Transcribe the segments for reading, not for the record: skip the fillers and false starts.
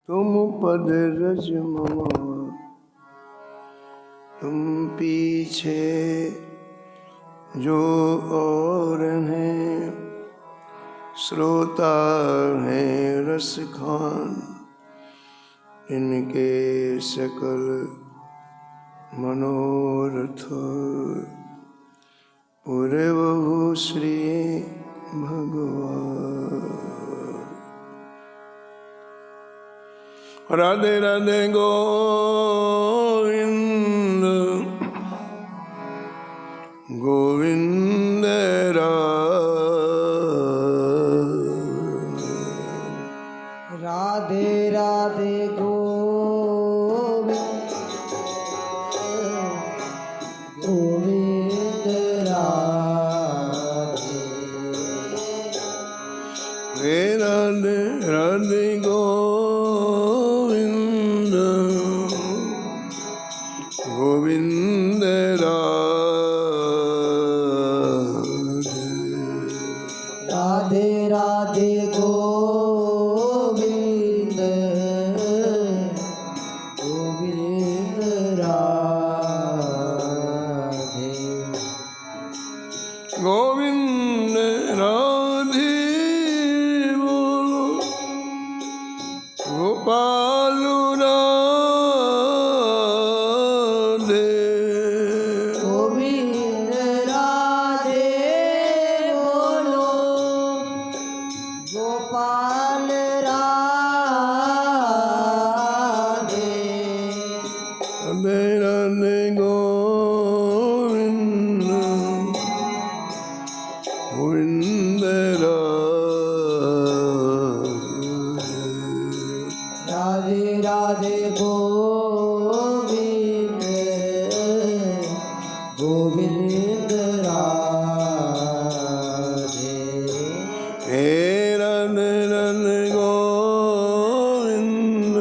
तुम पद रज मम तुम पीछे जो और हैं, श्रोता हैं रस खान, इनके सकल मनोरथ पूरे बहु श्री भगवान। राधे राधे गोविंद गोविंद राधे राधे गोविंद गोविंद राधे राधे राधे गोविंद गोविंद राधे राधे गोविंद गोविंद राधे गोविंद राधे बोलो गोपाल राधे गोविंद राधे बोलो गोपाल राधे राधे राधे गोविंद गोविंद राधे राधे गोविंद गोविंद राधे हे राधे राधे गोविंद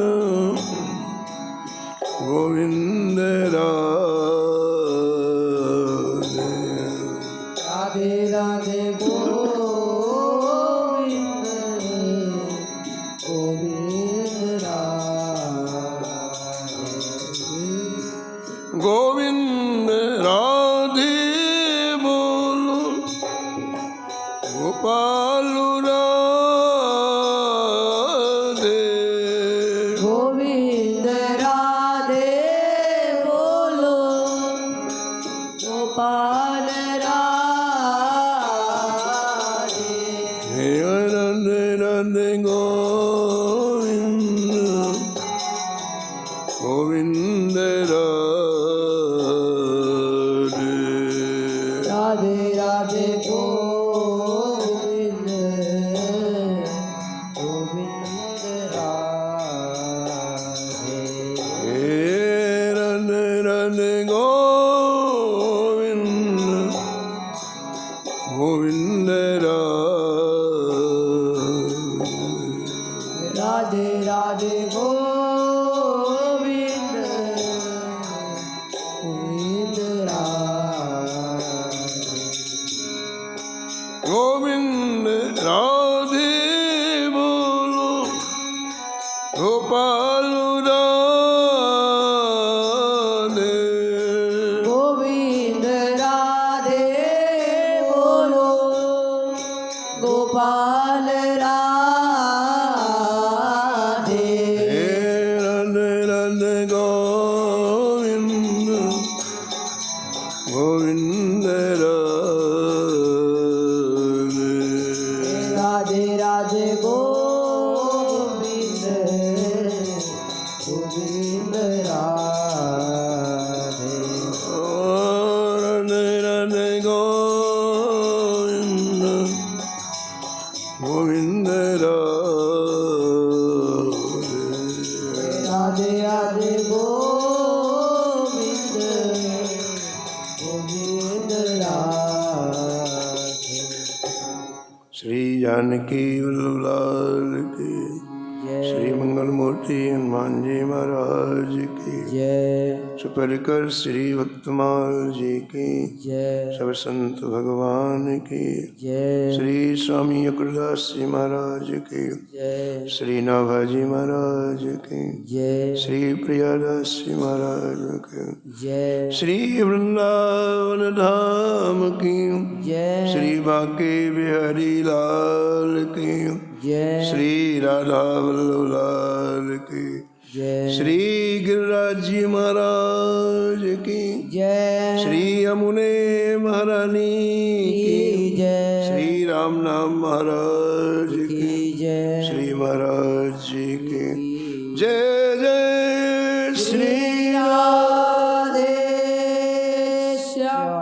गोविंद राधे राधे गोविंद गोविंद राधे गोविंद राधे बोलो गोपाल राधे गोविंद राधे बोलो गोपाल राधे हे राधे राधे गोविंद गोविंद राधे राधे गोविंद गोविंद राधे हे राधे राधे गोविंद गोविंद राधे राधे गोविंद गोविंद राधे गोविंद राधे बोलो गोपाल राधे गोविंद राधे बोलो गोपाल राधे हे राधे राधे गोविंद गोविंद राधे राधे गोविंद गोविंद राधे राधे राधे गोविंद गोविंद राधे राधे गोविंद गोविंद राधे श्री जानकी वल्लभ लाल की जय श्री मंगल मूर्ति कोटि हनुमान जी महाराज की जय। सुपरिकर श्री भक्तमाल जी की जय। सब संत भगवान की जय। श्री स्वामी अकुरदास जी महाराज की जय। श्री नाभाजी महाराज की जय। श्री प्रियादास जी महाराज की जय। श्री वृंदावन धाम की जय। श्री बांके बिहारी लाल की जय। श्री राधा वल्लभ लाल की जय। श्री गिरिराज जी महाराज की जय। श्री यमुने महारानी की जय। श्री राम नाम महाराज की जय। श्री महाराज जी की जय जय श्री राधे श्याम।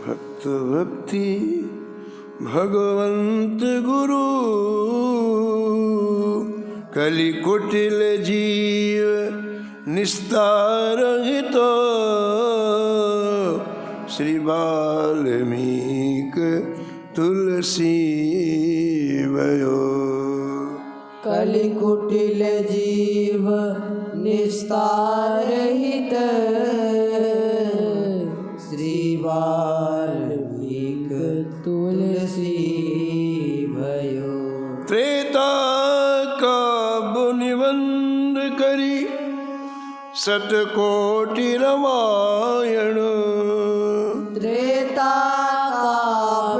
भक्त भक्ति भगवंत गुरु कलि कुटिल जीव निस्तार हित श्री वाल्मीक तुलसी भयो कलि कुटिल जीव निस्तार हित श्री वाल्मीक तुलसी भयो। त्रेता का निबंध करी सतकोटि रामायण त्रेता का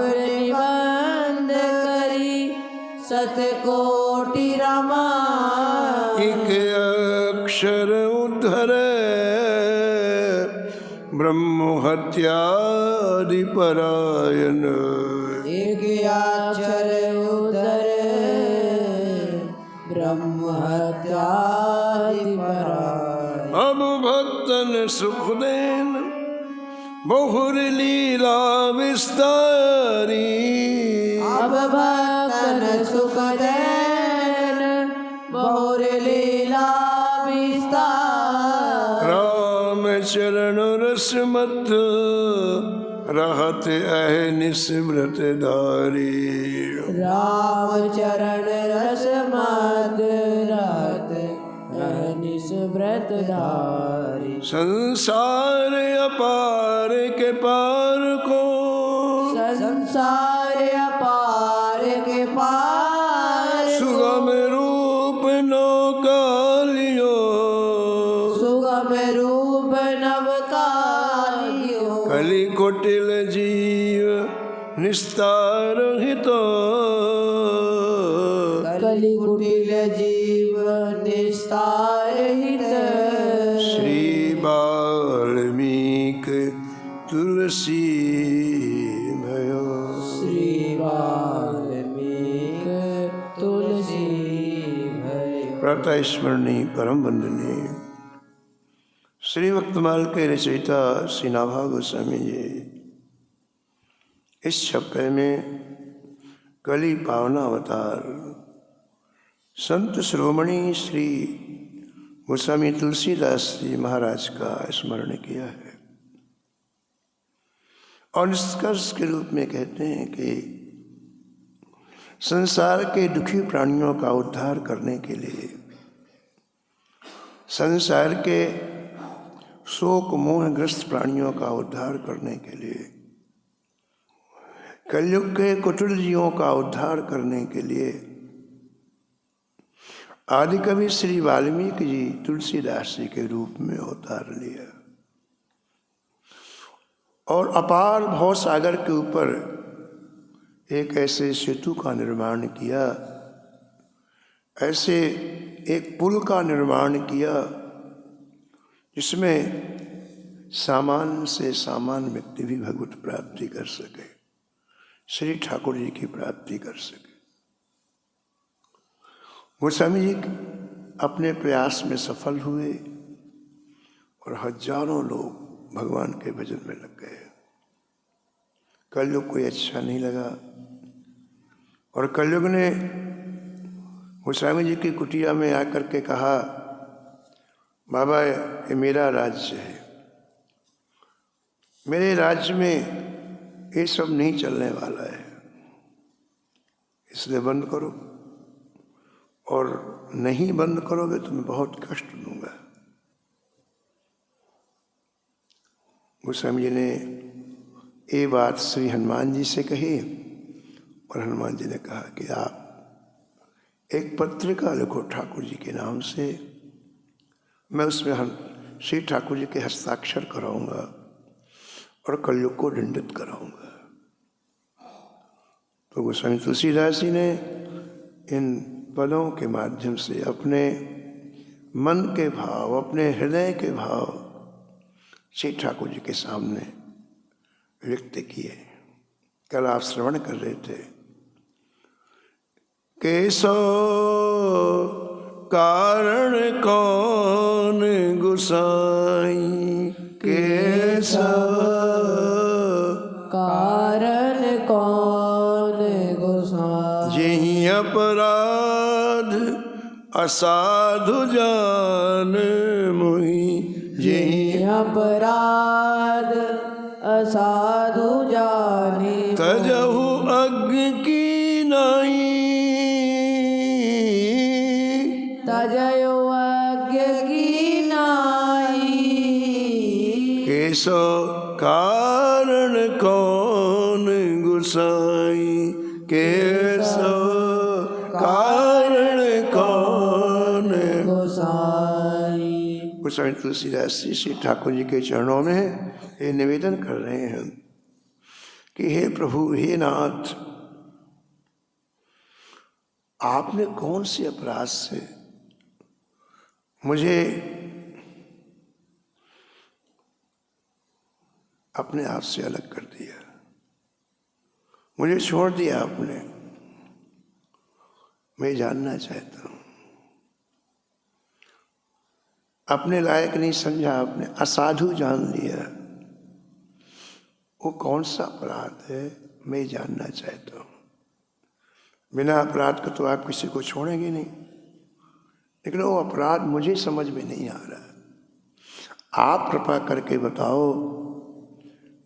निबंध करी सतकोटि रामायण। एक अक्षर उद्धरे ब्रह्म हत्यादि परायण एक अक्षर उदर ब्रह्म हत्यादि परायण। अब भक्तन सुख देन बहुर लीला विस्तारी अब भक्तन सुख देन बहुर लीला विस्तार। राम चरण रसमत रहत अहनिस व्रत धारी राम चरण रस मद रात अहनिस व्रत धारी। संसार अपार के पार को संसार अपार के पार सुगम रूप नौकालियो सुगम रूप नवकालियो। कलि कुटिल जीव निस्तार हितो कलि कुटिल जीव निस्तार हित श्री वाल्मीक तुलसी भयो श्री वाल्मीक तुलसी भयो। प्रातः स्मरणीय परम वंदनीय श्री भक्तमाल के रचयिता श्री नाभा गोस्वामी जी इस छप्पे में कलि पावना अवतार संत शिरोमणि श्री गोस्वामी तुलसीदास जी महाराज का स्मरण किया है और निष्कर्ष के रूप में कहते हैं कि संसार के दुखी प्राणियों का उद्धार करने के लिए संसार के शोक मोहग्रस्त प्राणियों का उद्धार करने के लिए कलयुग के कुटिल जीवों का उद्धार करने के लिए आदि कवि श्री वाल्मीकि जी तुलसीदास जी के रूप में अवतार लिया और अपार भव सागर के ऊपर एक ऐसे सेतु का निर्माण किया, ऐसे एक पुल का निर्माण किया जिसमें सामान्य से सामान्य व्यक्ति भी भगवत प्राप्ति कर सके, श्री ठाकुर जी की प्राप्ति कर सके। गोस्वामी जी अपने प्रयास में सफल हुए और हजारों लोग भगवान के भजन में लग गए। कलयुग कोई अच्छा नहीं लगा और कलयुग ने गोस्वामी जी की कुटिया में आकर के कहा, बाबा ये मेरा राज्य है, मेरे राज्य में ये सब नहीं चलने वाला है, इसलिए बंद करो, और नहीं बंद करोगे तो मैं बहुत कष्ट दूंगा। गोस्वामी जी ने ये बात श्री हनुमान जी से कही, और हनुमान जी ने कहा कि आप एक पत्रिका लिखो ठाकुर जी के नाम से, मैं उसमें श्री ठाकुर जी के हस्ताक्षर कराऊंगा और कलयुग को दंडित कराऊंगा। तो गोस्वामी तुलसीदास जी ने इन पदों के माध्यम से अपने मन के भाव, अपने हृदय के भाव श्री ठाकुर जी के सामने व्यक्त किए। कल आप श्रवण कर रहे थे, कैसो कारण कौन गुसाई, कैसा कारण कौन गोसाई, यही अपराध असाधु जान मुहि, यही अपराध असाधु जाने, तजहु अग्नि की नाई, तजयो अज्ञ की नाई, कैसो कारण कौन गुसाई, कैसो कारण कौन गोसाई। गोस्वामी तुलसीदास जी श्री ठाकुर जी के चरणों में ये निवेदन कर रहे हैं कि हे प्रभु, हे नाथ, आपने कौन से अपराध से मुझे अपने आप से अलग कर दिया, मुझे छोड़ दिया आपने। मैं जानना चाहता हूं, अपने लायक नहीं समझा आपने, असाधु जान लिया, वो कौन सा अपराध है मैं जानना चाहता हूं। बिना अपराध का तो आप किसी को छोड़ेंगे नहीं, लेकिन वो अपराध मुझे समझ में नहीं आ रहा। आप कृपा करके बताओ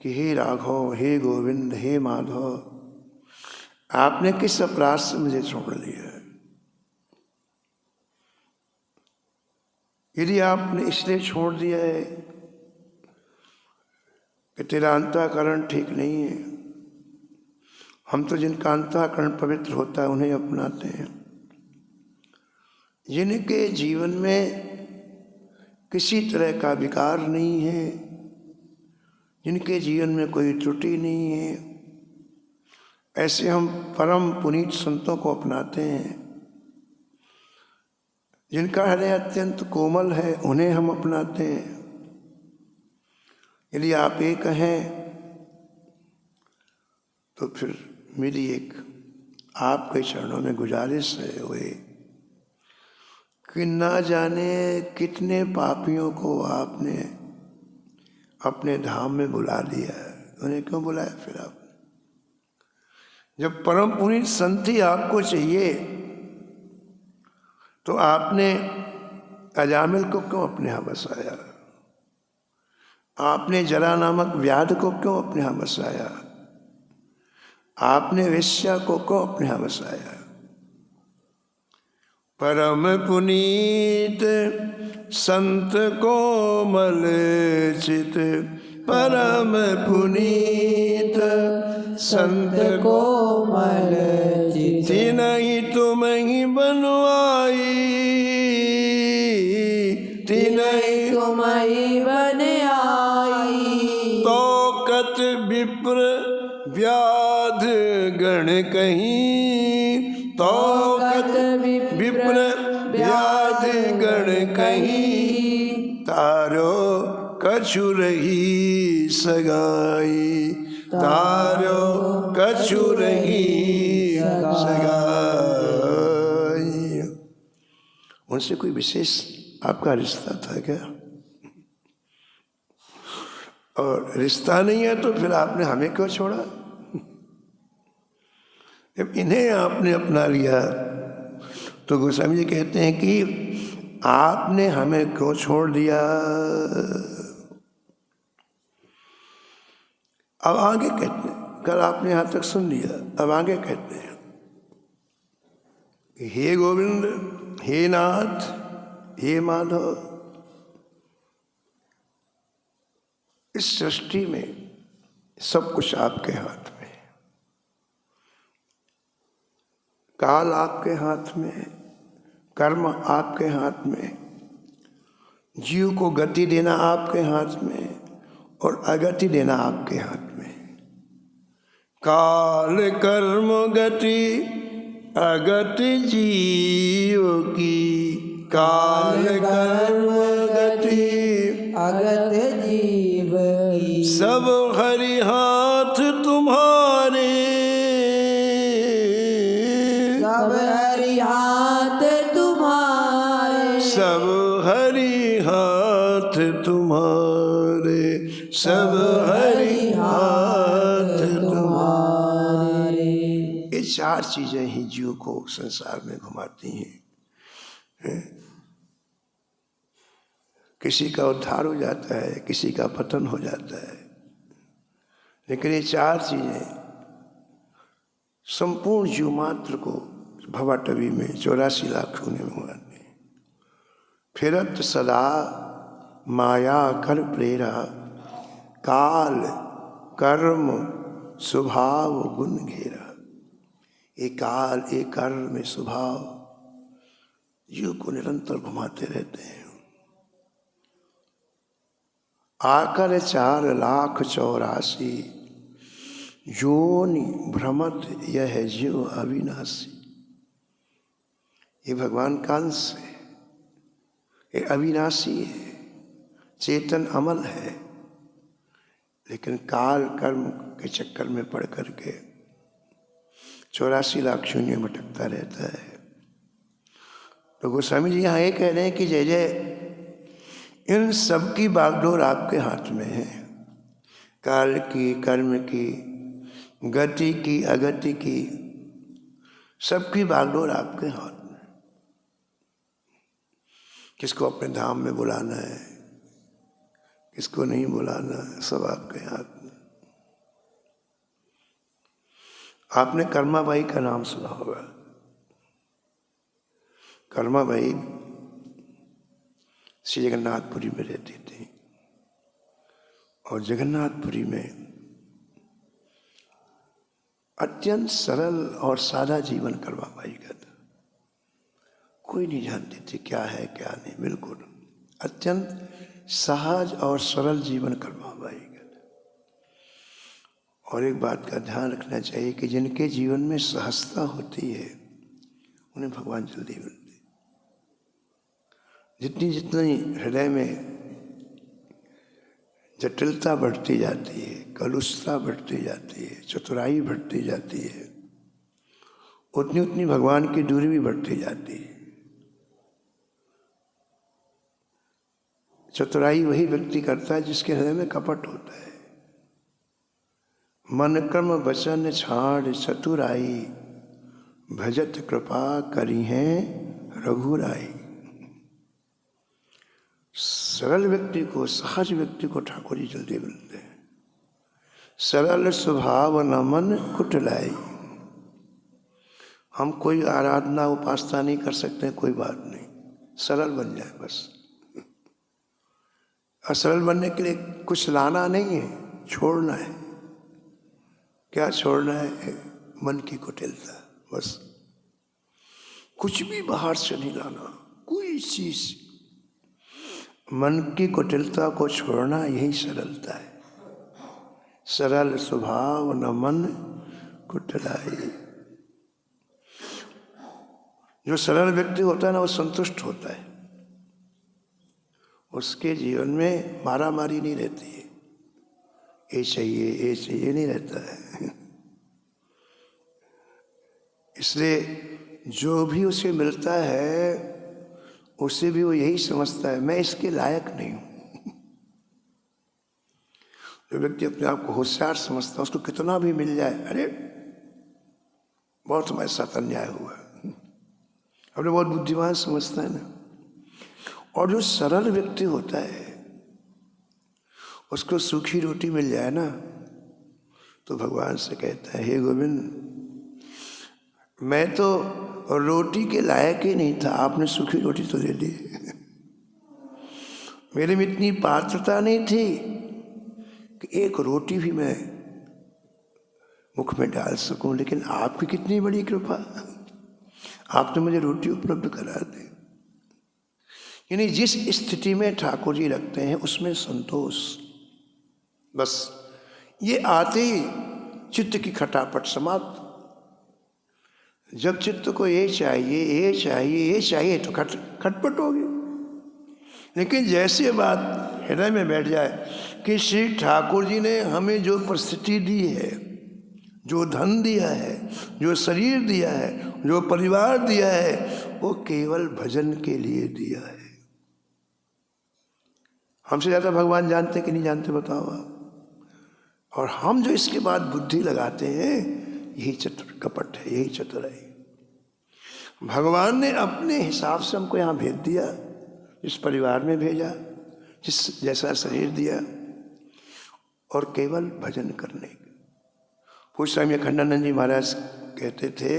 कि हे राघव, हे गोविंद, हे माधव, आपने किस अपराध से मुझे छोड़ दिया है। यदि आपने इसलिए छोड़ दिया है कि तेरा अंतःकरण ठीक नहीं है, हम तो जिनका अंतःकरण पवित्र होता है उन्हें अपनाते हैं। जिनके जीवन में किसी तरह का विकार नहीं है, जिनके जीवन में कोई त्रुटि नहीं है, ऐसे हम परम पुनीत संतों को अपनाते हैं। जिनका हृदय अत्यंत कोमल है उन्हें हम अपनाते हैं। यदि आप ये कहें तो फिर मेरी एक आपके चरणों में गुजारिश है हुए कि ना जाने कितने पापियों को आपने अपने धाम में बुला लिया है। उन्हें क्यों बुलाया फिर आपने? जब परम पुनीत संत ही आपको चाहिए तो आपने अजामिल को क्यों अपने यहाँ बसाया? आपने जरा नामक व्याध को क्यों अपने यहाँ बसाया? आपने वेश्या को क्यों अपने यहाँ बसाया? परम पुनीत संत कोमल चित, परम पुनीत संत कोमल चित, तिनहि तुम ही बनवाई, तिनहि तुम ही बन आई। तो कत विप्र व्याध गण कहीं, तो कत विप्र व्याध गण कहीं, तारो कछु रही सगाई, तारो कछु रही सगाई। उनसे कोई विशेष आपका रिश्ता था क्या? और रिश्ता नहीं है तो फिर आपने हमें क्यों छोड़ा? जब इन्हें आपने अपना लिया तो गोस्वामी जी कहते हैं कि आपने हमें क्यों छोड़ दिया। अब आगे कहते हैं, कल आपने यहां तक सुन लिया, अब आगे कहते हैं, हे गोविंद, हे नाथ, हे माधव, इस सृष्टि में सब कुछ आपके हाथ में है। काल आपके हाथ में है, कर्म आपके हाथ में, जीव को गति देना आपके हाथ में और अगति देना आपके हाथ में। काल कर्म गति अगति जीव की, काल कर्म गति अगत जीव की, सब हरि हाथ तुम्हारे, सब हरि हाथ तुम्हारे, सब हरि हाथ तुम्हारे, सब हरि हाथ तुम्हारे। ये चार चीजें ही जीव को संसार में घुमाती हैं। किसी का उद्धार हो जाता है, किसी का पतन हो जाता है, लेकिन ये चार चीजें संपूर्ण जीव मात्र को भवाटवी में 84 लाख होने में घुमाती हैं। फिरत सदा माया कर प्रेरा, काल कर्म स्वभाव गुण घेरा। ये काल, ये कर्म, ये स्वभाव जीव को निरंतर घुमाते रहते हैं। आकर 4,84,000 योनि भ्रमत यह जीव अविनाशी। ये भगवान का अंश है, ये अविनाशी है, चेतन अमल है, लेकिन काल कर्म के चक्कर में पड़ करके 84 लाख शून्य में भटकता रहता है। तो गोस्वामी जी यहाँ ये कह रहे हैं कि जय जय, इन सब की बागडोर आपके हाथ में है। काल की, कर्म की, गति की, अगति की, सबकी बागडोर आपके हाथ में। किसको अपने धाम में बुलाना है, किसको नहीं बुलाना है, सब आपके हाथ में। आपने कर्माबाई का नाम सुना होगा। कर्माबाई श्री जगन्नाथपुरी में रहती थी और जगन्नाथपुरी में अत्यंत सरल और सादा जीवन कर्माबाई का था। कोई नहीं जानती थी क्या है क्या नहीं, बिल्कुल अत्यंत सहज और सरल जीवन कर्माबाई का था। और एक बात का ध्यान रखना चाहिए कि जिनके जीवन में सहजता होती है उन्हें भगवान जल्दी मिलते। जितनी जितनी हृदय में जटिलता बढ़ती जाती है, कलुषता बढ़ती जाती है, चतुराई बढ़ती जाती है, उतनी उतनी भगवान की दूरी भी बढ़ती जाती है। चतुराई वही व्यक्ति करता है जिसके हृदय में कपट होता है। मन कर्म वचन छाड़ चतुराई, भजत कृपा करी है रघुराई। सरल व्यक्ति को, सहज व्यक्ति को ठाकुर जी जल्दी मिलते हैं। सरल स्वभाव न मन कुटलाई। हम कोई आराधना उपासना नहीं कर सकते, कोई बात नहीं, सरल बन जाए बस। और सरल बनने के लिए कुछ लाना नहीं है, छोड़ना है। क्या छोड़ना है? मन की कुटिलता, बस। कुछ भी बाहर से नहीं लाना, कोई चीज। मन की कुटिलता को छोड़ना, यही सरलता है। सरल स्वभाव न मन कुटिलाई। जो सरल व्यक्ति होता है ना, वो संतुष्ट होता है। उसके जीवन में मारामारी नहीं रहती है, ये चाहिए नहीं रहता है। इसलिए जो भी उसे मिलता है उसे भी वो यही समझता है, मैं इसके लायक नहीं हूं। जो व्यक्ति अपने आप को होशियार समझता है, उसको कितना भी मिल जाए, अरे बहुत हमारे साथ अन्याय हुआ, अपने बहुत बुद्धिमान समझता है ना। और जो सरल व्यक्ति होता है उसको सूखी रोटी मिल जाए ना तो भगवान से कहता है, हे गोविंद, मैं तो रोटी के लायक ही नहीं था, आपने सूखी रोटी तो दे दी। मेरे में इतनी पात्रता नहीं थी कि एक रोटी भी मैं मुख में डाल सकूं, लेकिन आपकी कितनी बड़ी कृपा, आपने मुझे रोटी उपलब्ध करा दी। यानी जिस स्थिति में ठाकुर जी रखते हैं उसमें संतोष, बस ये आते ही चित्त की खटापट समाप्त। जब चित्त को ये चाहिए, ये चाहिए, ये चाहिए तो खटपट होगी। लेकिन जैसे बात हृदय में बैठ जाए कि श्री ठाकुर जी ने हमें जो परिस्थिति दी है, जो धन दिया है, जो शरीर दिया है, जो परिवार दिया है, वो केवल भजन के लिए दिया है। हमसे ज़्यादा भगवान जानते कि नहीं जानते बताओ आप। और हम जो इसके बाद बुद्धि लगाते हैं, यही चतुर कपट है, यही चतुराई। भगवान ने अपने हिसाब से हमको यहाँ भेज दिया, जिस परिवार में भेजा, जिस जैसा शरीर दिया, और केवल भजन करने के। पूज्य स्वामी अखंडानंद जी महाराज कहते थे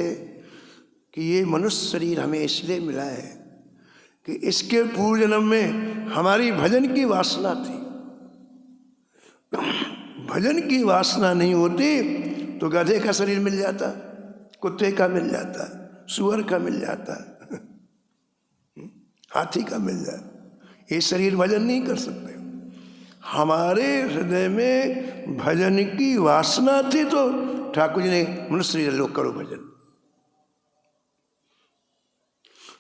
कि ये मनुष्य शरीर हमें इसलिए मिला है कि इसके पूर्व जन्म में हमारी भजन की वासना थी। भजन की वासना नहीं होती तो गधे का शरीर मिल जाता, कुत्ते का मिल जाता, सुअर का मिल जाता, हाथी का मिल जाता। ये शरीर भजन नहीं कर सकते। हमारे हृदय में भजन की वासना थी तो ठाकुर जी ने मनुष्य शरीर लो, करो भजन।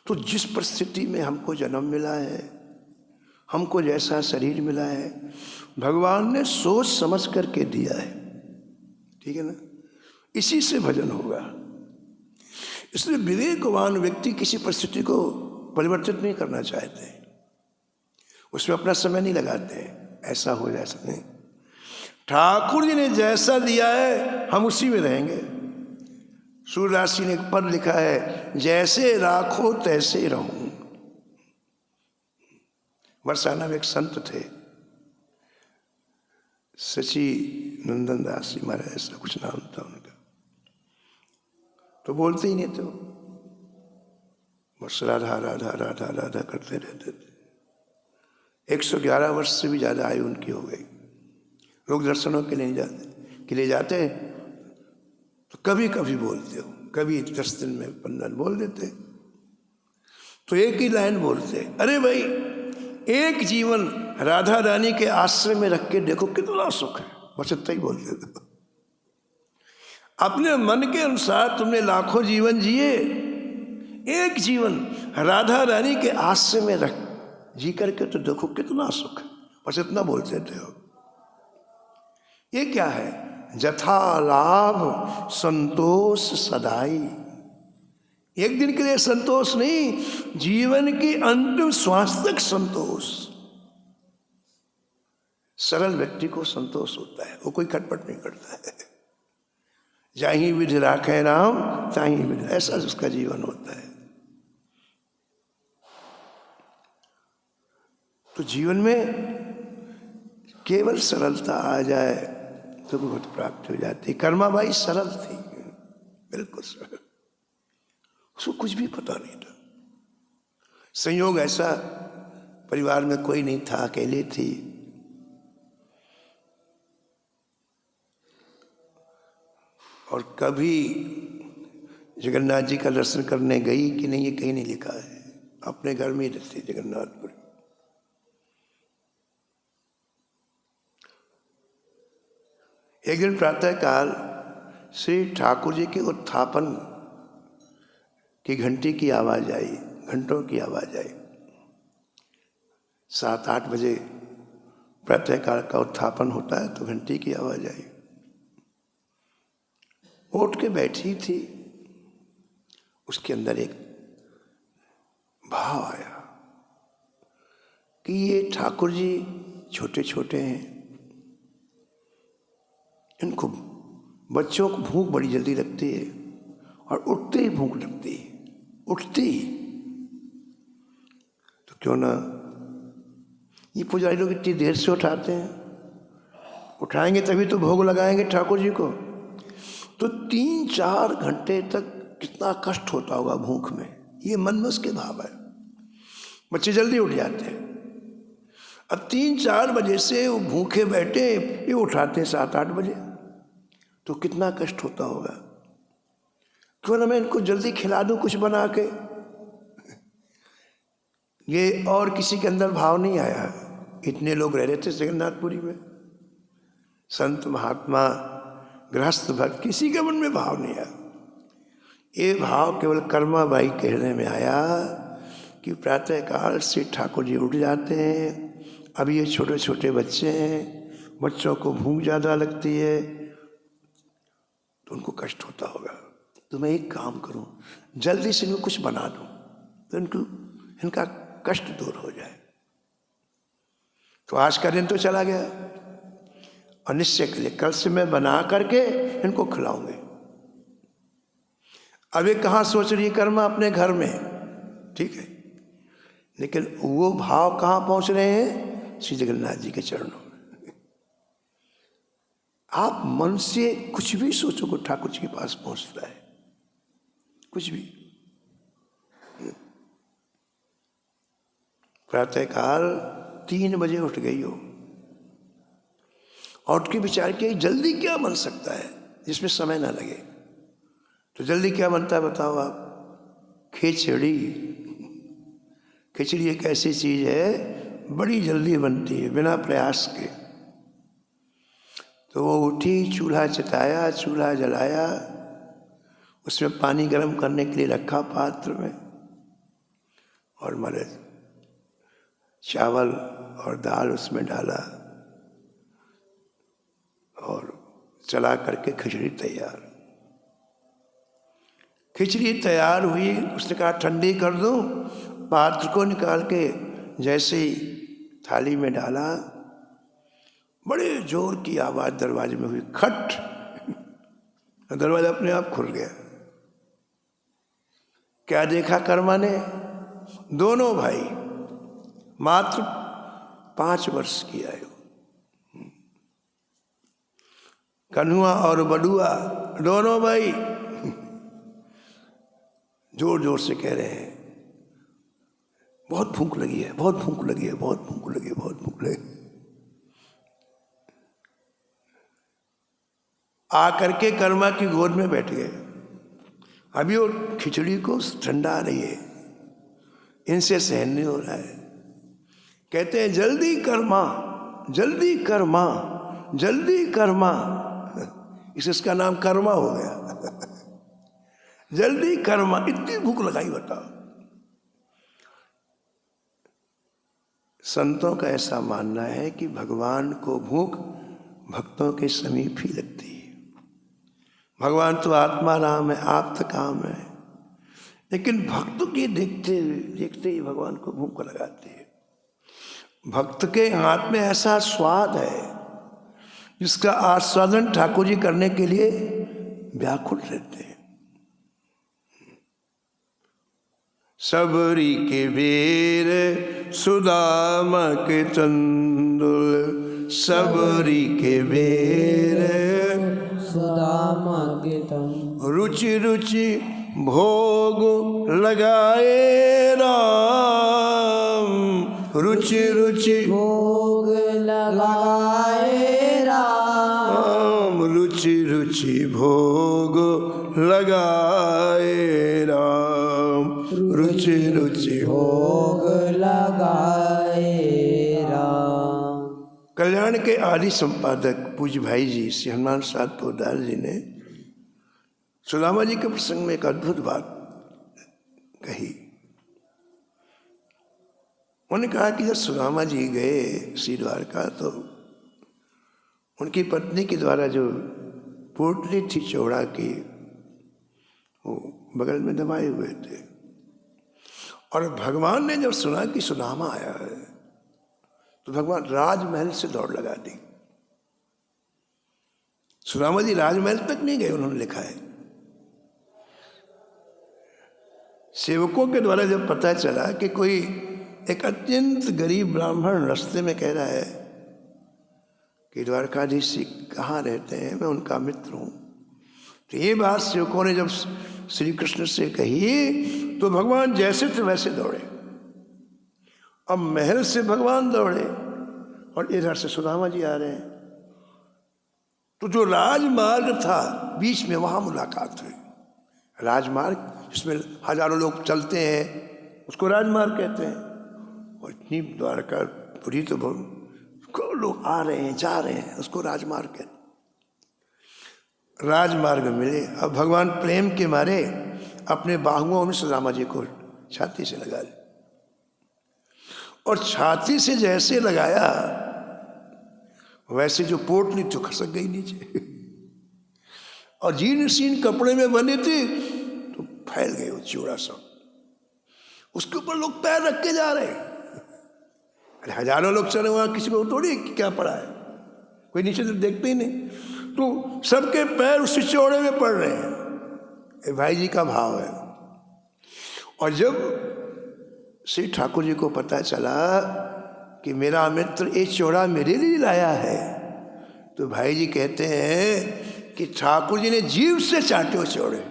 तो जिस परिस्थिति में हमको जन्म मिला है, हमको जैसा शरीर मिला है, भगवान ने सोच समझ करके दिया है, ठीक है ना। इसी से भजन होगा। इसलिए विवेकवान व्यक्ति किसी परिस्थिति को परिवर्तित नहीं करना चाहते, उसमें अपना समय नहीं लगाते, ऐसा हो जाए ऐसा नहीं। ठाकुर जी ने जैसा दिया है हम उसी में रहेंगे। सूरदास जी ने एक पद लिखा है, जैसे राखो तैसे रहूं। बरसाना में एक संत थे, सची नंदन दास जी महाराज, ऐसा कुछ नाम था उनका। तो बोलते ही नहीं थे, बस राधा राधा राधा राधा करते रहते थे। 111 वर्ष से भी ज़्यादा आयु उनकी हो गई। लोग दर्शनों के लिए जाते तो कभी कभी बोलते हो, कभी 10 दिन में 15 दिन बोल देते। तो एक ही लाइन बोलते, अरे भाई एक जीवन राधा रानी के आश्रय में रख के देखो कितना सुख है, बस इतना ही बोलते थे। अपने मन के अनुसार तुमने लाखों जीवन जिए, एक जीवन राधा रानी के आश्रय में रख जी करके तो देखो कितना सुख है, बस इतना बोलते थे। ये क्या है? जथा लाभ संतोष सदाई। एक दिन के लिए संतोष नहीं, जीवन की अंतिम श्वास तक संतोष। सरल व्यक्ति को संतोष होता है, वो कोई खटपट नहीं करता है। जाहि विधि राखे राम ताहि विधि, ऐसा उसका जीवन होता है। तो जीवन में केवल सरलता आ जाए तो बहुत प्राप्ति हो जाती। कर्माबाई सरल थी, बिल्कुल सरल, उसको कुछ भी पता नहीं था। संयोग ऐसा, परिवार में कोई नहीं था, अकेले थी। और कभी जगन्नाथ जी का दर्शन करने गई कि नहीं, ये कहीं नहीं लिखा है। अपने घर में ही रहती जगन्नाथपुरी। एक दिन प्रातः काल श्री ठाकुर जी के उत्थापन की घंटी की आवाज आई, घंटों की आवाज आई। 7-8 बजे प्रातः काल का उत्थापन होता है, तो घंटी की आवाज आई। उठ के बैठी थी, उसके अंदर एक भाव आया कि ये ठाकुर जी छोटे छोटे हैं, इनको बच्चों को भूख बड़ी जल्दी लगती है, और उठते ही भूख लगती है, उठते ही। क्यों ना, ये पुजारी लोग इतनी देर से उठाते हैं, उठाएंगे तभी तो भोग लगाएंगे ठाकुर जी को। तो 3-4 घंटे तक कितना कष्ट होता होगा भूख में। ये मन में उसके भाव है। बच्चे जल्दी उठ जाते हैं। अब 3-4 बजे से वो भूखे बैठे, ये उठाते हैं 7-8 बजे, तो कितना कष्ट होता होगा। क्यों ना मैं इनको जल्दी खिला दूं कुछ बना के। ये और किसी के अंदर भाव नहीं आया। इतने लोग रह रहे थे जगन्नाथपुरी में, संत महात्मा गृहस्थ भक्त, किसी के मन में भाव नहीं आया। ये भाव केवल कर्मा बाई के हृदय में आया कि प्रातःकाल से ठाकुर जी उठ जाते हैं। अब ये छोटे छोटे बच्चे हैं, बच्चों को भूख ज़्यादा लगती है तो उनको कष्ट होता होगा। तो मैं एक काम करूं, जल्दी से इनको कुछ बना दूं तो इनका कष्ट दूर हो जाए। तो आज का दिन तो चला गया और निश्चय के लिए कल से मैं बना करके इनको खिलाऊंगे। अब ये कहाँ सोच रही है कर्मा, अपने घर में, ठीक है, लेकिन वो भाव कहाँ पहुंच रहे हैं? श्री जगन्नाथ जी के चरणों में। आप मन से कुछ भी सोचो को ठाकुर जी के पास पहुंचता है, कुछ भी। प्रातःकाल 3 बजे उठ गई हो और उठ के विचार किया जल्दी क्या बन सकता है जिसमें समय ना लगे। तो जल्दी क्या बनता है बताओ आप? खिचड़ी। खिचड़ी एक ऐसी चीज है बड़ी जल्दी बनती है बिना प्रयास के। तो वो उठी, चूल्हा चिताया, चूल्हा जलाया, उसमें पानी गर्म करने के लिए रखा पात्र में, और हमारे चावल और दाल उसमें डाला और चला करके खिचड़ी तैयार। खिचड़ी तैयार हुई, उसने कहा ठंडी कर दूं। पात्र को निकाल के जैसे ही थाली में डाला, बड़े जोर की आवाज दरवाजे में हुई, खट। दरवाजा अपने आप खुल गया। क्या देखा कर्मा ने? दोनों भाई, मात्र 5 वर्ष की आयु, कन्हुआ और बडुआ, दोनों भाई जोर जोर से कह रहे हैं बहुत भूख लगी है, बहुत भूख लगी है, बहुत भूख लगी है, बहुत भूख लगी। आकर के कर्मा की गोद में बैठ गए। अभी वो खिचड़ी को ठंडा आ रही है, इनसे सहन नहीं हो रहा है। कहते हैं जल्दी कर्मा, जल्दी कर्मा, जल्दी कर्मा। इसका नाम कर्मा हो गया। जल्दी कर्मा, इतनी भूख लगाई बताओ। संतों का ऐसा मानना है कि भगवान को भूख भक्तों के समीप ही लगती है। भगवान तो आत्मा राम है, आप्त काम है, लेकिन भक्त के देखते ही भगवान को भूख लगाती है। भक्त के हाथ में ऐसा स्वाद है जिसका आस्वादन ठाकुर जी करने के लिए व्याकुल रहते हैं। सबरी के वीर सुदामा के चंदुल, सबरी के वीर सुदामा के तंदुल, रुचि रुचि भोग लगाए राम, रुचि रुचि भोग लगाए राम, रुचि रुचि भोग लगाए राम, रुचि रुचि भोग लगाए राम। कल्याण के आदि संपादक पूज्य भाई जी श्री हनुमान साध पोदार जी ने सुदामा जी के प्रसंग में एक अद्भुत बात कही। उन्होंने कहा कि जब सुदामा जी गए श्री द्वारका तो उनकी पत्नी के द्वारा जो पोटली थी चौड़ा की, वो बगल में दबाए हुए थे। और भगवान ने जब सुना कि सुदामा आया है तो भगवान राजमहल से दौड़ लगा दी। सुदामा जी राजमहल तक नहीं गए, उन्होंने लिखा है। सेवकों के द्वारा जब पता चला कि कोई एक अत्यंत गरीब ब्राह्मण रास्ते में कह रहा है कि द्वारकाधीश जी कहाँ रहते हैं, मैं उनका मित्र हूँ। तो ये बात सेवकों ने जब श्री कृष्ण से कही तो भगवान जैसे थे वैसे दौड़े। अब महल से भगवान दौड़े और इधर से सुदामा जी आ रहे हैं। तो जो राजमार्ग था बीच में, वहां मुलाकात हुई। राजमार्ग जिसमें हजारों लोग चलते हैं उसको राजमार्ग कहते हैं। और इतनी द्वारकापुरी तो लोग आ रहे हैं जा रहे हैं, उसको राजमार्ग कहते हैं। राजमार्ग मिले। अब भगवान प्रेम के मारे अपने बाहुओं में सुदामा जी को छाती से लगा लिया, और छाती से जैसे लगाया वैसे जो पोटली तो खसक गई नीचे, और जीर्ण शीर्ण कपड़े में बने थे तो फैल गए वो चूड़ा सब। उसके ऊपर लोग पैर रख के जा रहे हैं। अरे हजारों लोग चले, वहां किसी को थोड़ी क्या पड़ा है, कोई नीचे तो देखते ही नहीं। तो सबके पैर उस चौड़े में पड़ रहे हैं। ये भाई जी का भाव है। और जब श्री ठाकुर जी को पता चला कि मेरा मित्र ये चौड़ा मेरे लिए लाया है, तो भाई जी कहते हैं कि ठाकुर जी ने जीव से चाटे वो चौड़े।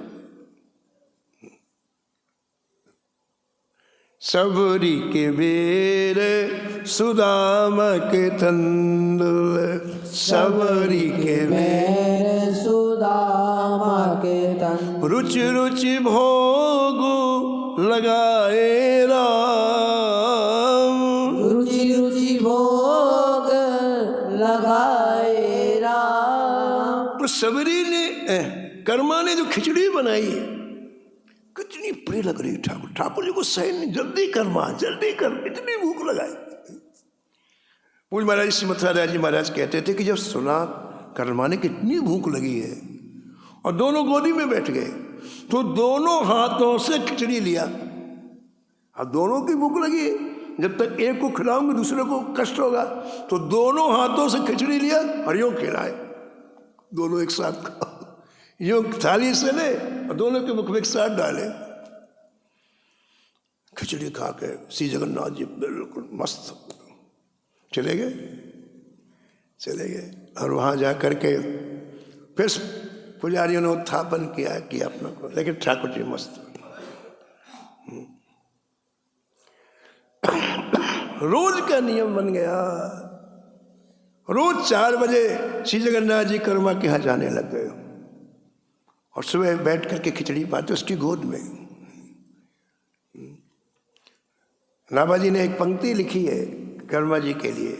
सबरी के बेर सुदामा के तंदुल, सबरी के मेरे सुदामा के तन, रुचि रुचि भोग लगाए राम, रुचि रुचि भोग लगाए राम। तो सबरी ने कर्मा ने जो खिचड़ी बनाई कितनी प्रिय लग रही ठाकुर। ठाकुर जी को सहन नहीं, जल्दी कर मां जल्दी कर, इतनी भूख लगाई। पूज महाराज श्रीमथुरा राज जी महाराज कहते थे कि जब सुना कर्मा ने कितनी भूख लगी है और दोनों गोदी में बैठ गए, तो दोनों हाथों से खिचड़ी लिया। अब दोनों की भूख लगी, जब तक एक को खिलाऊंगे दूसरे को कष्ट होगा, तो दोनों हाथों से खिचड़ी लिया और यूं खिलाए, दोनों एक साथ यूं थाली से ले और दोनों के मुख में एक साथ डाले। खिचड़ी खा के श्री जगन्नाथ जी बिल्कुल मस्त चले गए। और वहां जा करके फिर पुजारियों ने उत्थापन किया अपना को, लेकिन ठाकुर जी मस्त। रोज का नियम बन गया। रोज 4 बजे श्री जगन्नाथ जी कर्मा के यहाँ जाने लग गए और सुबह बैठ करके खिचड़ी पाते उसकी गोद में। नाभाजी ने एक पंक्ति लिखी है कर्मा जी के लिए,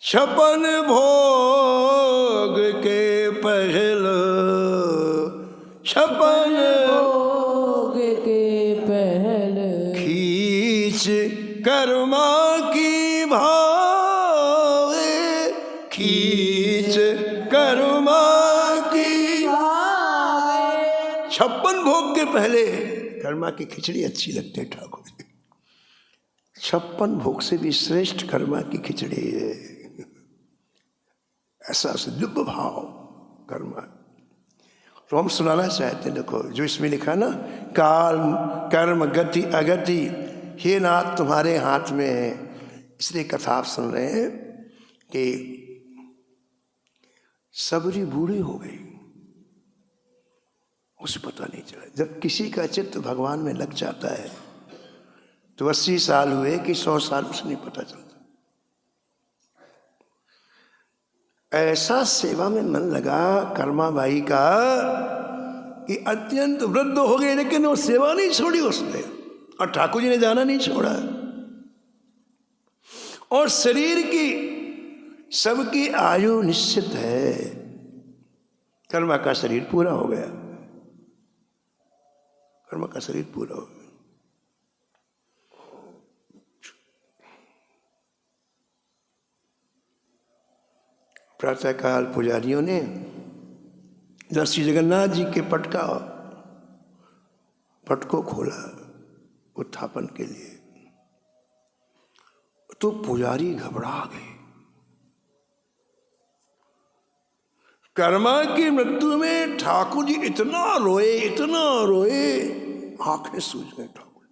56 भोग के पहले, 56 भोग के पहले, खींच कर्मा की भावे, खींच कर्मा की भावे। 56 भोग के पहले कर्मा की खिचड़ी अच्छी लगती है ठाकुर जी। 56 भोग से भी श्रेष्ठ कर्मा की खिचड़ी है। ऐसा दिव्य भाव कर्मा। तो हम सुनाना चाहते हैं, देखो जो इसमें लिखा ना, काल कर्म गति अगति हे नाथ तुम्हारे हाथ में है। इसलिए कथा आप सुन रहे हैं कि सबरी बूढ़ी हो गई, उसे पता नहीं चला। जब किसी का चित्त भगवान में लग जाता है तो 80 साल हुए कि 100 साल उसे नहीं पता चलता। ऐसा सेवा में मन लगा कर्मा बाई का कि अत्यंत वृद्ध हो गए, लेकिन वो सेवा नहीं छोड़ी उसने, और ठाकुर जी ने जाना नहीं छोड़ा। और शरीर की सबकी आयु निश्चित है। कर्मा का शरीर पूरा हो गया, कर्मा का शरीर पूरा हो गया। प्रातःकाल पुजारियों ने जब श्री जगन्नाथ जी के पट को खोला उत्थापन के लिए, तो पुजारी घबरा गए। कर्मा की मृत्यु में ठाकुर जी इतना रोए, आंखें सूज गए ठाकुर।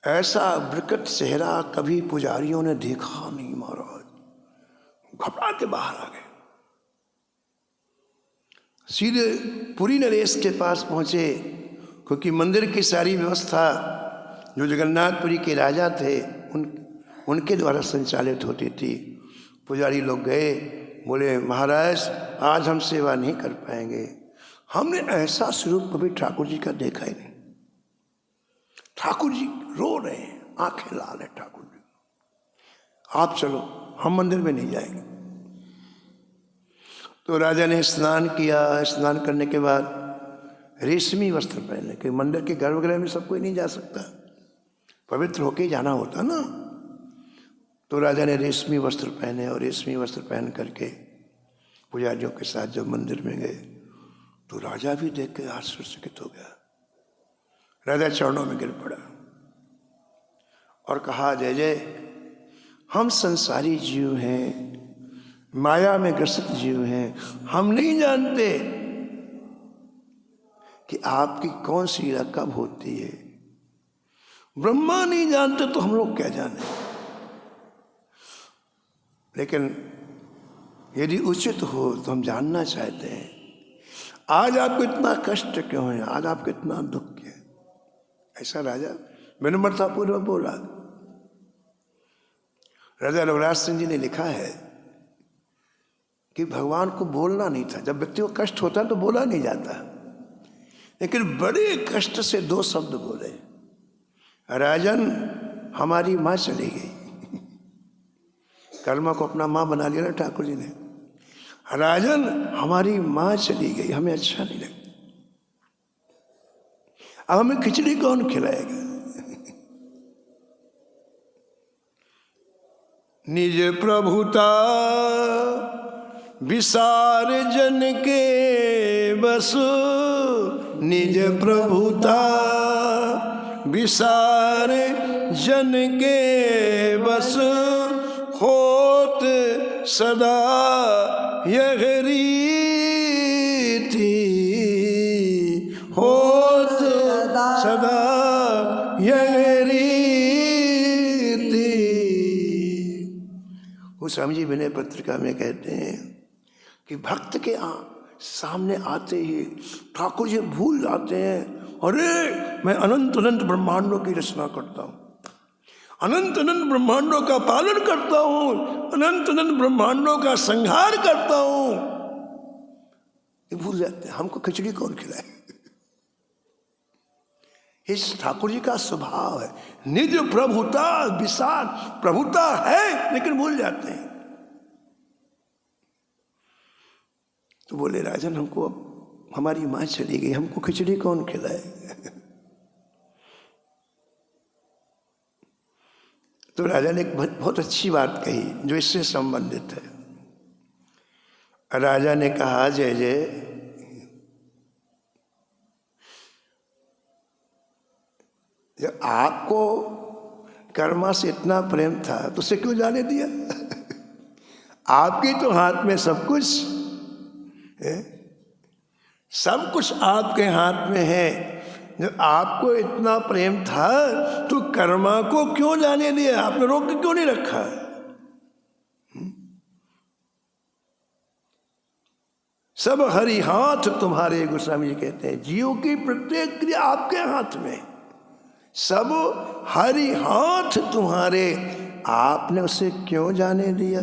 ऐसा विकट चेहरा कभी पुजारियों ने देखा नहीं महाराज। घबरा के बाहर आ गए, सीधे पुरी नरेश के पास पहुंचे, क्योंकि मंदिर की सारी व्यवस्था जो जगन्नाथपुरी के राजा थे उनके द्वारा संचालित होती थी। पुजारी लोग गए, बोले महाराज आज हम सेवा नहीं कर पाएंगे, हमने ऐसा स्वरूप कभी ठाकुर जी का देखा ही नहीं। ठाकुर जी रो रहे हैं, आंखें लाल है ठाकुर जी, आप चलो, हम मंदिर में नहीं जाएंगे। तो राजा ने स्नान किया। स्नान करने के बाद रेशमी वस्त्र पहने, कि मंदिर के गर्भगृह में सब कोई नहीं जा सकता, पवित्र होके जाना होता ना। तो राजा ने रेशमी वस्त्र पहने और रेशमी वस्त्र पहन करके पुजारियों के साथ जब मंदिर में गए तो राजा भी देख के आश्चर्यचकित हो गया। राजा चरणों में गिर पड़ा और कहा, जय जय, हम संसारी जीव हैं, माया में ग्रसित जीव हैं, हम नहीं जानते कि आपकी कौन सी लीला कब होती है। ब्रह्मा नहीं जानते तो हम लोग क्या जाने। लेकिन यदि उचित हो तो हम जानना चाहते हैं, आज आपको इतना कष्ट क्यों है, आज आपको इतना दुख है। ऐसा राजा विनम्रतापूर्वक बोला। राजा रघुराज सिंह जी ने लिखा है कि भगवान को बोलना नहीं था, जब व्यक्ति को कष्ट होता है तो बोला नहीं जाता, लेकिन बड़े कष्ट से दो शब्द बोले, राजन हमारी माँ चली गई। कर्मा को अपना माँ बना लिया ना ठाकुर जी ने। राजन हमारी माँ चली गई, हमें अच्छा नहीं लगता, अब हमें खिचड़ी कौन खिलाएगा। निज प्रभुता विसार जन के बस, निज प्रभुता विसार जन के बस, होत सदा यह रीति, होत सदा यह रीति। गोस्वामी जी विनय पत्रिका में कहते हैं कि भक्त के सामने आते ही ठाकुर जी भूल जाते हैं, अरे मैं अनंत अनंत ब्रह्मांडों की रचना करता हूँ, अनंत अनंत ब्रह्मांडों का पालन करता हूँ, अनंत अनंत ब्रह्मांडों का संहार करता हूँ। ये भूल जाते हैं, हमको खिचड़ी कौन खिलाए। इस ठाकुर जी का स्वभाव है, निज प्रभुता विसार, प्रभुता है लेकिन भूल जाते हैं। तो बोले राजन हमको अब हमारी माँ चली गई, हमको खिचड़ी कौन खिलाए। तो राजा ने एक बहुत अच्छी बात कही जो इससे संबंधित है। राजा ने कहा, जय जय, जब आपको कर्मा से इतना प्रेम था तो उसे क्यों जाने दिया। आपके तो हाथ में सब कुछ है, सब कुछ आपके हाथ में है। जब आपको इतना प्रेम था तो कर्मा को क्यों जाने दिया, आपने रोक के क्यों नहीं रखा। सब हरि हाथ तुम्हारे, गोस्वामी जी कहते हैं, जीव की प्रत्येक क्रिया आपके हाथ में, सब हरि हाथ तुम्हारे, आपने उसे क्यों जाने दिया।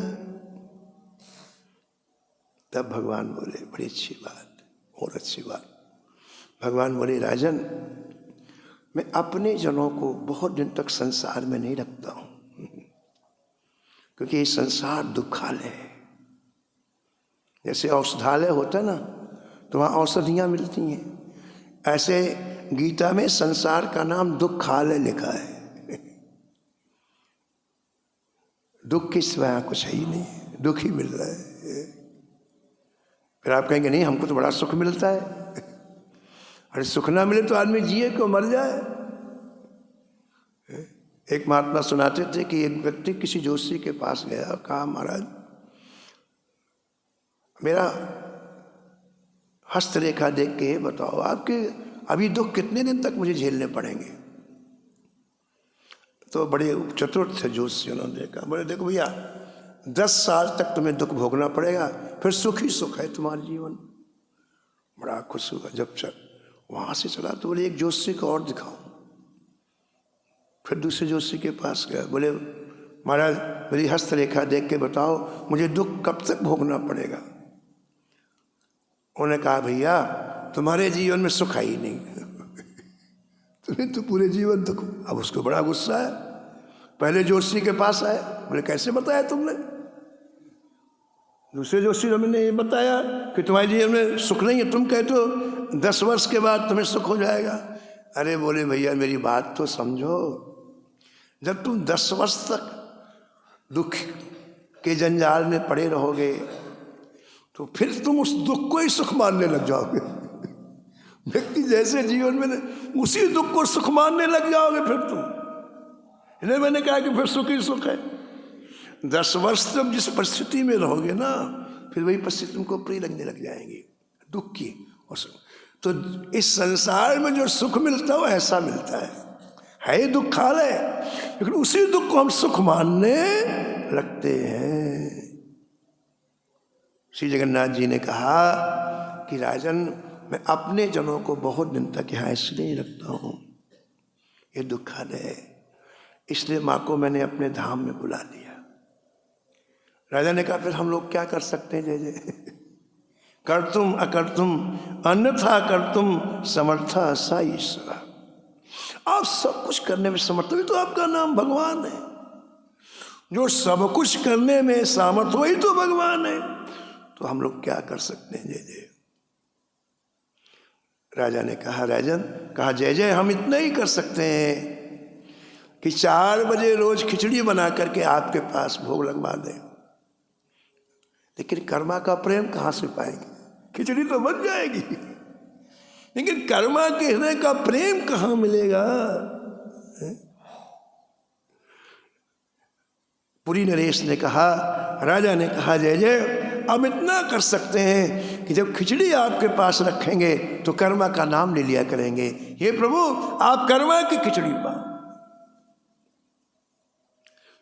तब भगवान बोले, बड़ी अच्छी बात, और अच्छी बात। भगवान बोले, राजन मैं अपने जनों को बहुत दिन तक संसार में नहीं रखता हूं, क्योंकि ये संसार दुखालय है। जैसे औषधालय होता है ना, तो वहाँ औषधियाँ मिलती हैं, ऐसे गीता में संसार का नाम दुखालय लिखा है। दुख के सिवाय कुछ है ही नहीं, दुख ही मिल रहा है। फिर आप कहेंगे नहीं हमको तो बड़ा सुख मिलता है। अरे सुख ना मिले तो आदमी जिए क्यों, मर जाए। एक महात्मा सुनाते थे कि एक व्यक्ति किसी जोशी के पास गया और कहा, महाराज मेरा हस्तरेखा देख के बताओ आपके अभी दुख कितने दिन तक मुझे झेलने पड़ेंगे। तो बड़े चतुर थे जोशी, उन्होंने देखा, बोले देखो भैया 10 साल तक तुम्हें दुख भोगना पड़ेगा, फिर सुख ही सुख है तुम्हारा जीवन। बड़ा खुश हुआ। जब वहाँ से चला तो बोले एक जोशी को और दिखाऊं। फिर दूसरे जोशी के पास गया, बोले महाराज मेरी हस्तरेखा देख के बताओ मुझे दुख कब तक भोगना पड़ेगा। उन्होंने कहा भैया तुम्हारे जीवन में सुख है ही नहीं, तुम्हें तो पूरे जीवन दुख। अब उसको बड़ा गुस्सा है। पहले जोशी के पास आए, बोले कैसे बताया तुमने? दूसरे जोशी ने ये बताया कि तुम्हारे जीवन में सुख नहीं है, तुम कहते हो 10 वर्ष के बाद तुम्हें सुख हो जाएगा। अरे बोले भैया मेरी बात तो समझो, जब तुम 10 वर्ष तक दुख के जंजाल में पड़े रहोगे तो फिर तुम उस दुख को ही सुख मानने लग जाओगे। व्यक्ति जैसे जीवन में उसी दुख को सुख मानने लग जाओगे फिर तुम। इन्हें मैंने कहा कि फिर सुख ही सुख है। 10 वर्ष तक जिस परिस्थिति में रहोगे ना, फिर वही परिस्थिति तुमको प्रिय लगने लग जाएंगी, दुख की और सुख। तो इस संसार में जो सुख मिलता है वो ऐसा मिलता है दुखालय, लेकिन उसी दुख को हम सुख मानने लगते हैं। श्री जगन्नाथ जी ने कहा कि राजन मैं अपने जनों को बहुत दिन तक यहाँ इसलिए रखता हूँ, ये दुखालय है, इसलिए माँ को मैंने अपने धाम में बुला लिया। राजा ने कहा फिर हम लोग क्या कर सकते हैं? जय जय कर्तुम अकर्तुम अन्यथा कर्तुम समर्था सा ईश्वर। आप सब कुछ करने में समर्थ, तो आपका नाम भगवान है। जो सब कुछ करने में सामर्थ वही तो भगवान है। तो हम लोग क्या कर सकते हैं? जय जय। राजा ने कहा राजन, कहा जय जय हम इतना ही कर सकते हैं कि 4 बजे रोज खिचड़ी बना करके आपके पास भोग लगवा दें। लेकिन कर्मा का प्रेम कहाँ से पाएंगे? खिचड़ी तो बन जाएगी, लेकिन कर्मा के हृदय का प्रेम कहाँ मिलेगा? पुरी नरेश ने कहा, राजा ने कहा जय जय अब इतना कर सकते हैं कि जब खिचड़ी आपके पास रखेंगे तो कर्मा का नाम ले लिया करेंगे। हे प्रभु आप कर्मा की खिचड़ी पा।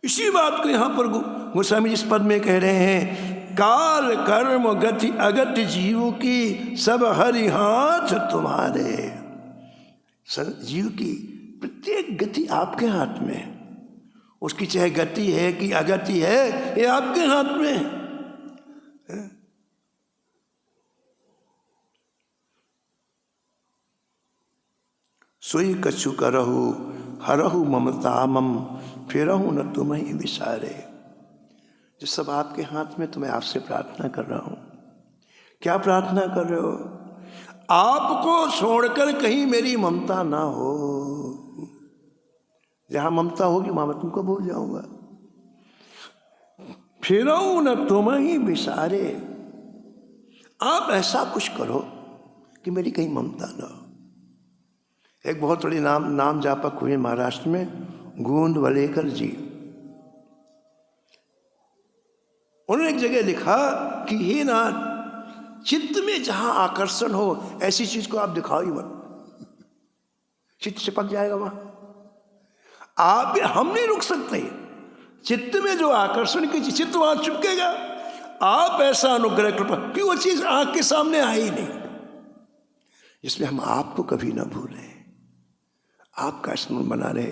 इसी बात को यहां पर गोस्वामी जी इस पद में कह रहे हैं, काल कर्म गति अगति जीव की सब हरि हाथ तुम्हारे। जीव की प्रत्येक गति आपके हाथ में है। उसकी चाहे गति है कि अगति है, ये आपके हाथ में है। सोई कछु करहु हरहु ममता मम फिरहु न तुम ही विसारे। जो सब आपके हाथ में, तो मैं आपसे प्रार्थना कर रहा हूं। क्या प्रार्थना कर रहे हो? आपको छोड़कर कहीं मेरी ममता ना हो। जहां ममता होगी वहां मैं तुमको भूल जाऊंगा। फिरहु न तुम ही विसारे। आप ऐसा कुछ करो कि मेरी कहीं ममता ना हो। एक बहुत बड़ी नाम जापक हुए महाराष्ट्र में, गोंद वलेकर जी। उन्होंने एक जगह लिखा कि हे नाथ, चित्त में जहां आकर्षण हो ऐसी चीज को आप दिखाओ ही मत, चित्त चिपक जाएगा वहां। आप हम नहीं रुक सकते। चित्त में जो आकर्षण की चित्त वहां चिपकेगा। आप ऐसा अनुग्रह कृपा कि वो चीज आंख के सामने आई ही नहीं, जिसमें हम आपको कभी ना भूलें, आपका स्मरण बना रहे।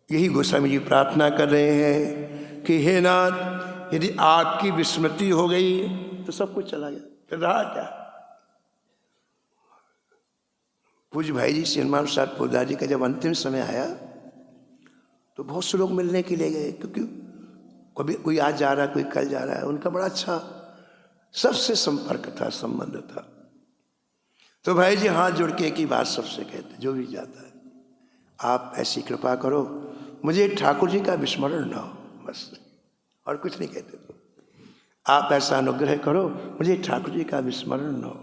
यही गोस्वामी जी प्रार्थना कर रहे हैं कि हे नाथ, यदि आपकी विस्मृति हो गई तो सब कुछ चला गया, फिर रहा क्या? पूज्य भाई जी श्री हनुमान प्रसाद पोद्दार जी का जब अंतिम समय आया तो बहुत से लोग मिलने के लिए गए, क्योंकि कभी कोई आज जा रहा है, कोई कल जा रहा है। उनका बड़ा अच्छा सबसे संपर्क था, संबंध था। तो भाई जी हाथ जोड़ के एक ही बात सबसे कहते, जो भी जाता है, आप ऐसी कृपा करो मुझे ठाकुर जी का विस्मरण ना हो, बस, और कुछ नहीं कहते। तो आप ऐसा अनुग्रह करो मुझे ठाकुर जी का विस्मरण ना हो।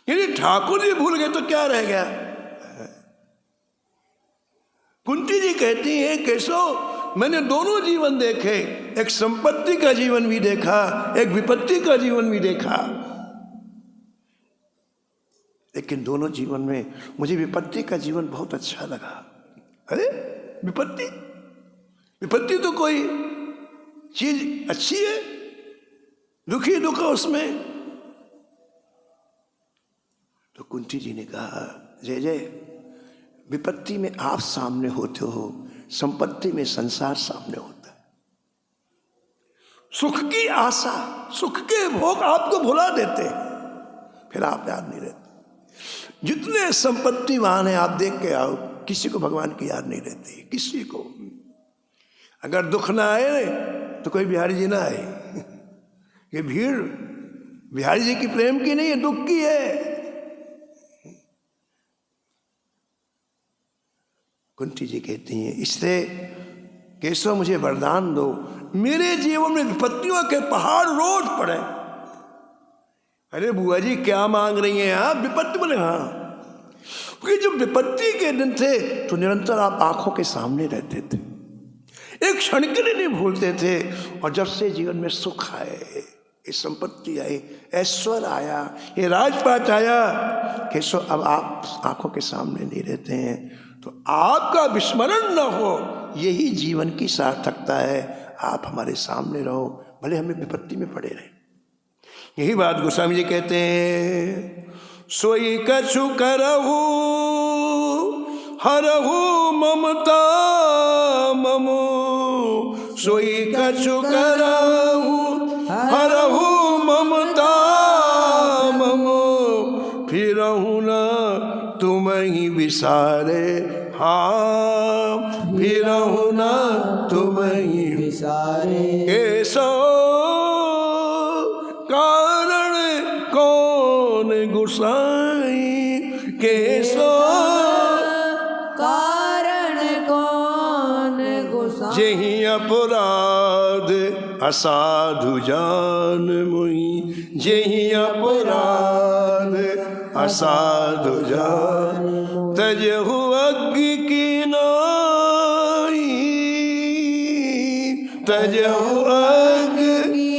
यदि ठाकुर जी भूल गए तो क्या रह गया? कुंती जी कहती हैं, केशव मैंने दोनों जीवन देखे, एक संपत्ति का जीवन भी देखा, एक विपत्ति का जीवन भी देखा, लेकिन दोनों जीवन में मुझे विपत्ति का जीवन बहुत अच्छा लगा। अरे विपत्ति, विपत्ति तो कोई चीज अच्छी है, दुखी दुख उसमें। तो कुंती जी ने कहा, जय जय, विपत्ति में आप सामने होते हो, संपत्ति में संसार सामने होता है। सुख की आशा, सुख के भोग आपको भुला देते हैं, फिर आप याद नहीं रहते। जितने संपत्तिवान है आप देख के आओ, किसी को भगवान की याद नहीं रहती, किसी को। अगर दुख ना आए तो कोई बिहारी जी ना आए। ये भीड़ बिहारी जी की प्रेम की नहीं है, दुख की है। कुंती जी कहती हैं, इसलिए केशव मुझे वरदान दो, मेरे जीवन में विपत्तियों के पहाड़ रोज पड़े। अरे बुआ जी क्या मांग रही हैं आप? विपत्ति? बोले हाँ, क्योंकि जब विपत्ति के दिन थे तो निरंतर आप आंखों के सामने रहते थे, एक क्षण के लिए नहीं भूलते थे। और जब से जीवन में सुख आए, ये संपत्ति आई, ऐश्वर्य आया, ये राजपाट आया, केशव अब आप आंखों के सामने नहीं रहते हैं। तो आपका विस्मरण न हो, यही जीवन की सार्थकता है। आप हमारे सामने रहो, भले हमें विपत्ति में पड़े रहे। यही बात गोस्वामी जी कहते हैं, सोई कछु करहु हरहु ममता ममो, सोई कछु करहु हरहु ममता ममो, फिरहु न तुम ही विसारे, हाँ फिरहु न तुम ही विसारे। केशव कारण कौन गुसाई, केशव कारण कौन गुसाई, जेहि अपराध असाधु जान मुहि, जेहि अपराध असाधु जान, तजहु अग्नि की नाई, तजहु अग्नि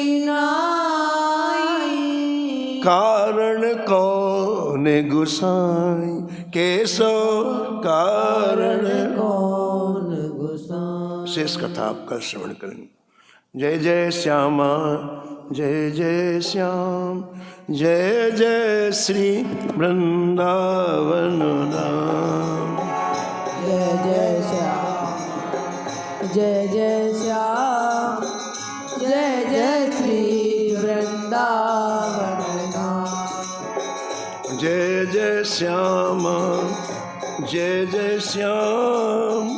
कारण कौन गुसाई, केशव कारण कौन गुसाई। शेष कथा आप कल श्रवण करेंगे। जय जय श्यामा, जय जय श्याम, जय जय श्री वृंदावन धाम। जय जय श्याम, जय जय श्याम, जय जय श्री वृंदावन धाम। जय जय श्यामा, जय जय श्याम,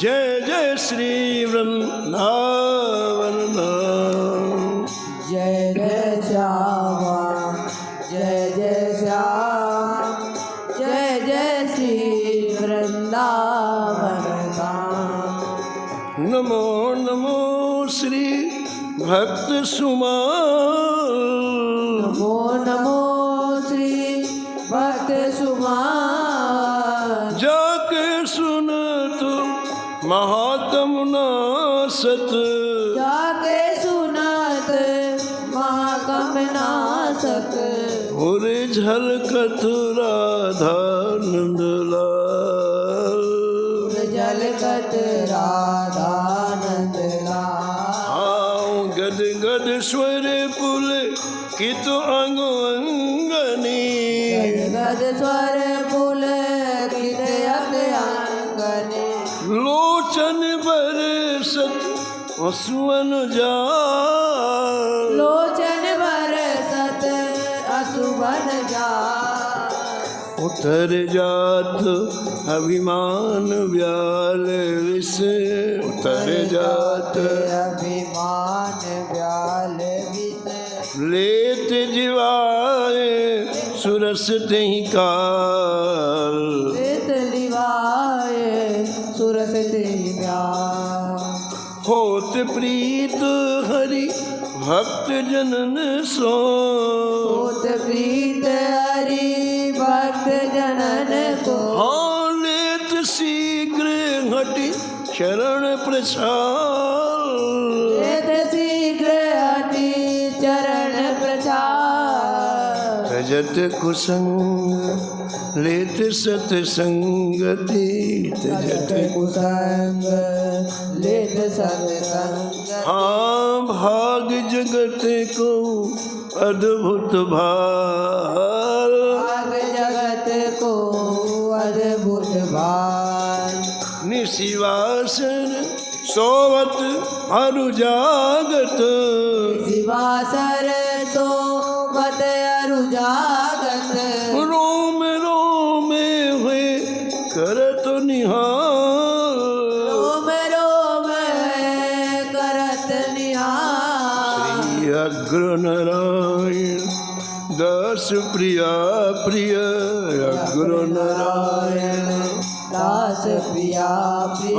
जय जय श्री वृंदावन धाम। जय जय श्यामा, जय जय श्याम, जय जय श्री वृंदावन धाम। नमो नमो श्री भक्त सुमान, नमो नमो श्री भक्त सुमान, जाके सुन तुम महात्म नासत, जाके सुनत महाकम नासक, और झलकत राधा नंदलाल, झलकत राधा नंदलाल। आओ गद गद स्वर पुल की तो अंग अंगनी, गद स्वर पुल कित अंगने, लोचन बरसत असुवन जाल, लोचन बरसत असुवन जाल। उतर जात अभिमान व्याल विष, उतर जात अभिमान व्याल विष, लेत जीवाए सुरस तेहि काल, लेत लिवाए सुरस तेहि प्यार। होत प्रीत हरि भक्त जनन सो, होत प्रीत हरि भक्त जनन को, हाँ लेत शीघ्र हटि शरण प्रसाद, लेत शीघ्र हटि चरण प्रचार। भजत कुसंग लेत सतसंगति जत कुसंग लेत सत्संग हाँ भाग जगत को अद्भुत भार भाग जगत को अद्भुत भार निशिवासन सोवत अरु जागत शिवासर तो बत अरु जागत रोम रोम हुए करत निहार रोम रोम करत निहार श्री अग्र नारायण दास प्रिया प्रिय अग्र नारायण दास प्रिया प्रिय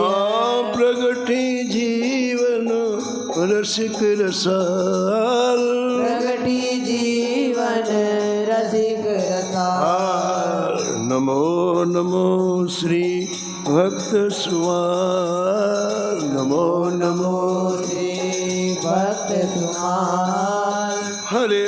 प्रगति जीवन रसिक रसाल प्रगति जीवन रसिक रसाल नमो नमो श्री भक्त सुवाल नमो नमो श्री भक्त सुमाल हरे